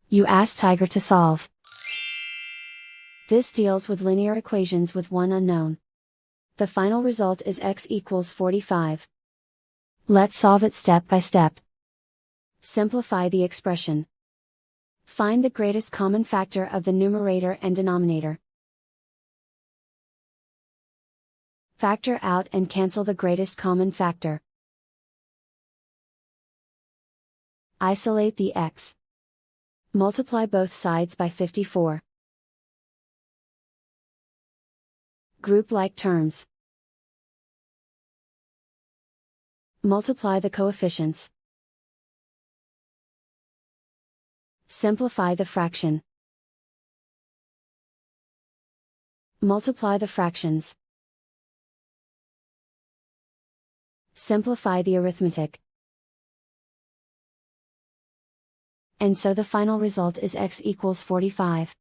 You ask Tiger to solve. This deals with linear equations with one unknown. The final result is x equals 45. Let's solve it step by step. Simplify the expression. Find the greatest common factor of the numerator and denominator. Factor out and cancel the greatest common factor. Isolate the x. Multiply both sides by 54. Group like terms. Multiply the coefficients. Simplify the fraction. Multiply the fractions. Simplify the arithmetic. And so the final result is x equals 45.